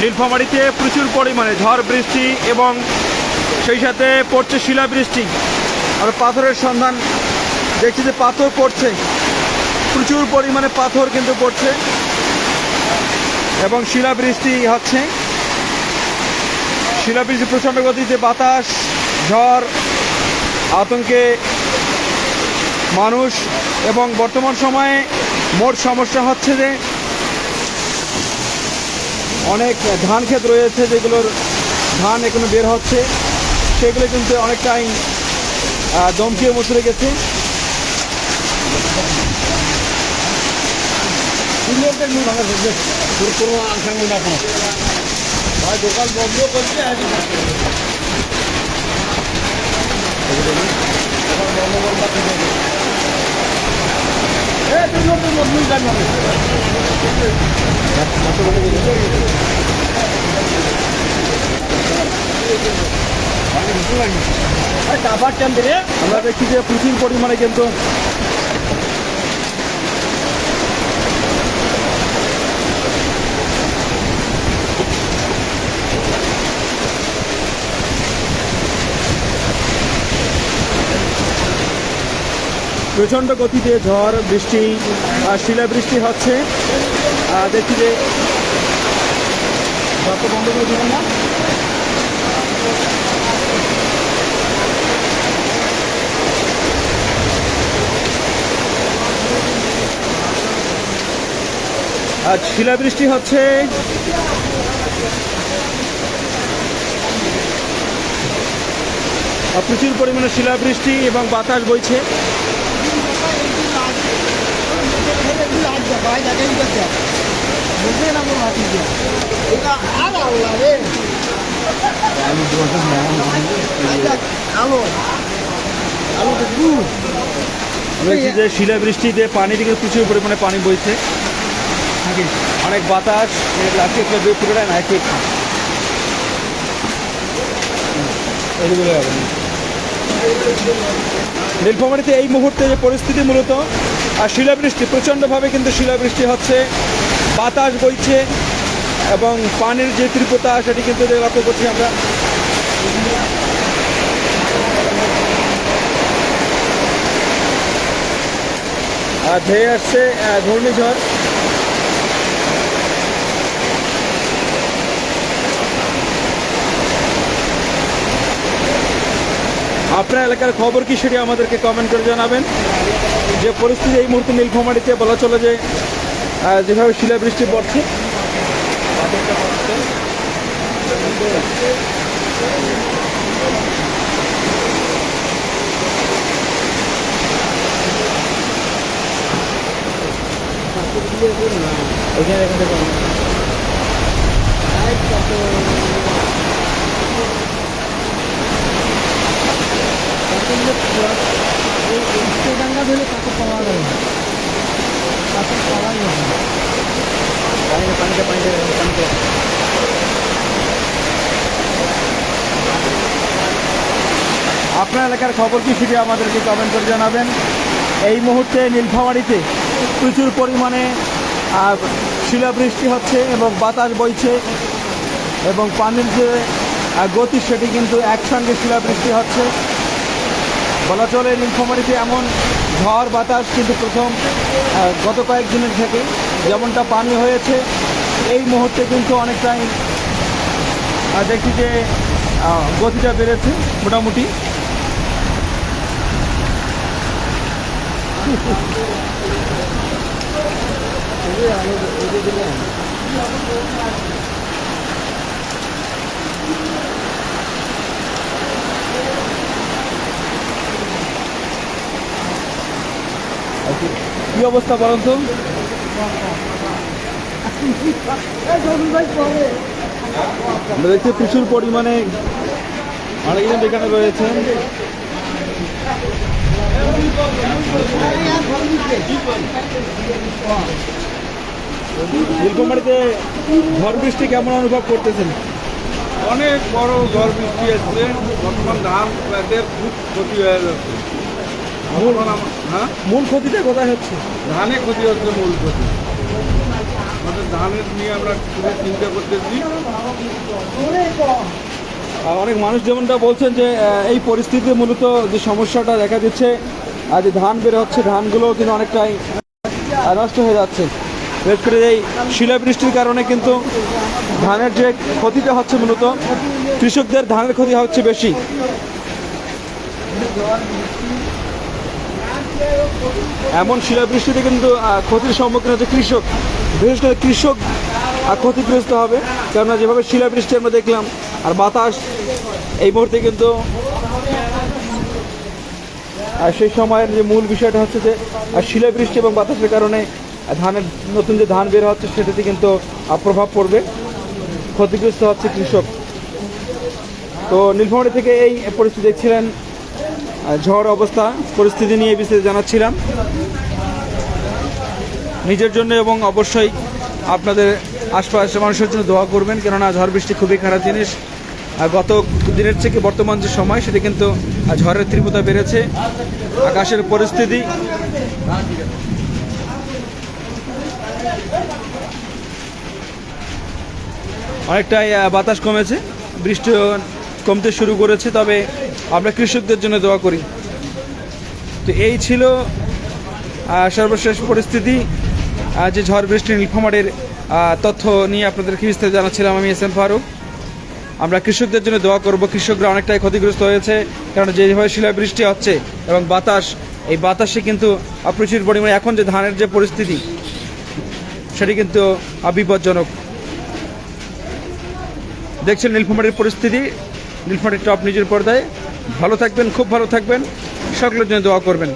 নীলফামারীতে প্রচুর পরিমাণে ঝড় বৃষ্টি এবং সেই সাথে পড়ছে শিলাবৃষ্টি। আর পাথরের সন্ধান দেখছি যে পাথর পড়ছে, প্রচুর পরিমাণে পাথর কিন্তু পড়ছে এবং শিলাবৃষ্টি হচ্ছে। শিলাবৃষ্টি প্রচণ্ড গতিতে, বাতাস, ঝড়, আতঙ্কে মানুষ। এবং বর্তমান সময়ে মোট সমস্যা হচ্ছে যে অনেক ধান ক্ষেত রয়েছে যেগুলোর ধান এখনো বের হচ্ছে, সেগুলো কিন্তু অনেকটাই দমকিয়ে মুচড়ে গেছে। দোকান বন্ধ করছে আমরা দেখছি যে প্রচুর পরিমাণে কিন্তু প্রচণ্ড গতিতে ঝড় বৃষ্টি আর শিলাবৃষ্টি হচ্ছে। দেখছি যে বন্ধ করে দিবেন না। আজ শিলাবৃষ্টি হচ্ছে। প্রচুর পরিমাণে শিলাবৃষ্টি এবং বাতাস বইছে। যে শিলাবৃষ্টিতে পানি থেকে প্রচুর পরিমাণে পানি বইছে, অনেক বাতাস নীলফামারীতে এই মুহূর্তে যে পরিস্থিতি মূলত শিলাবৃষ্টি, প্রচণ্ডভাবে কিন্তু শিলাবৃষ্টি হচ্ছে, বাতাস বইছে এবং পানির যে তীব্রতা সেটি কিন্তু লক্ষ্য করছি আমরা। ধেয়ে আসছে ঘূর্ণিঝড়। আপনার এলাকার খবর কি সেটি আমাদেরকে কমেন্ট করে জানাবেন। যে পরিস্থিতি এই মুহূর্তে নীলফামারীতে বলা চলে যে যেভাবে শিলাবৃষ্টি পড়ছে, আপনার এলাকার খবর কি সেটি আমাদেরকে কমেন্ট করে জানাবেন। এই মুহূর্তে নীলফামারীতে প্রচুর পরিমাণে শিলাবৃষ্টি হচ্ছে এবং বাতাস বইছে এবং পানির যে গতি সেটি কিন্তু একসঙ্গে শিলাবৃষ্টি হচ্ছে। বলা চলে নীলফামারীতে এমন ঝড় বাতাস কিন্তু প্রথম গত কয়েকদিনের থেকে যেমনটা পানি হয়েছে, এই মুহূর্তে কিন্তু অনেকটাই দেখি যে গতিটা বেড়েছে মোটামুটি। কি অবস্থা বলুন তো? আমরা দেখছি প্রচুর পরিমাণে অনেকজন এখানে রয়েছে। নীলফামারীতে ঝড় বৃষ্টি কেমন অনুভব করতেছেন? অনেক বড় ঝড় বৃষ্টি আসছে। বর্তমান ধান খুব ক্ষতি হয়ে যাচ্ছে। মূল ক্ষতিটা কোথায় হচ্ছে? ধানে ক্ষতি হচ্ছে, মূল ক্ষতি। আমাদের ধানের নিয়ে আমরা খুবই চিন্তা করতেছি। অনেক মানুষ যেমনটা বলছেন যে এই পরিস্থিতিতে মূলত যে সমস্যাটা দেখা দিচ্ছে, যে ধান বের হচ্ছে, ধানগুলো কিন্তু অনেকটাই নষ্ট হয়ে যাচ্ছে। বিশেষ করে এই শিলাবৃষ্টির কারণে কিন্তু ধানের যে ক্ষতিটা হচ্ছে, মূলত কৃষকদের ধানের ক্ষতি হচ্ছে বেশি। এমন শিলাবৃষ্টিতে কিন্তু ক্ষতির সম্মুখীন হচ্ছে কৃষক, বিশেষ করে কৃষক ক্ষতিগ্রস্ত হবে। কেননা যেভাবে শিলাবৃষ্টি আমরা দেখলাম আর বাতাস, এই মুহূর্তে কিন্তু সেই সময়ের যে মূল বিষয়টা হচ্ছে যে শিলাবৃষ্টি এবং বাতাসের কারণে ধানের নতুন যে ধান বের হচ্ছে সেটাতে কিন্তু প্রভাব পড়বে, ক্ষতিগ্রস্ত হচ্ছে কৃষক। তো নীলফামারী থেকে এই পরিস্থিতি দেখছিলেন, ঝড় অবস্থা পরিস্থিতি নিয়ে বিস্তারিত জানাচ্ছিলাম নিজের জন্য, এবং অবশ্যই আপনাদের আশপাশের মানুষের জন্য দোয়া করবেন, কেননা ঝড় বৃষ্টি খুবই খারাপ জিনিস। গত দিনের থেকে বর্তমান যে সময় সেটা কিন্তু ঝড়ের তীব্রতা বেড়েছে। আকাশের পরিস্থিতি অনেকটাই বাতাস কমেছে, বৃষ্টি কমতে শুরু করেছে, তবে আমরা কৃষকদের জন্য দোয়া করি। তো এই ছিল সর্বশেষ পরিস্থিতি, যে ঝড় বৃষ্টি নীলফামারীর তথ্য নিয়ে আপনাদেরকে বিস্তারিত জানাচ্ছিলাম আমি এস এম ফারুক। আমরা কৃষকদের জন্য দোয়া করব, কৃষকরা অনেকটাই ক্ষতিগ্রস্ত হয়েছে, কারণ যেভাবে শিলাবৃষ্টি হচ্ছে এবং বাতাস, এই বাতাসে কিন্তু প্রচুর পরিমাণে এখন যে ধানের যে পরিস্থিতি সেটি কিন্তু বিপজ্জনক। দেখছেন নীলফামারীর পরিস্থিতি, নীলফামারী টপ নিজের পর্দায়। ভালো থাকবেন, খুব ভালো থাকবেন, সকলের জন্য দোয়া করবেন।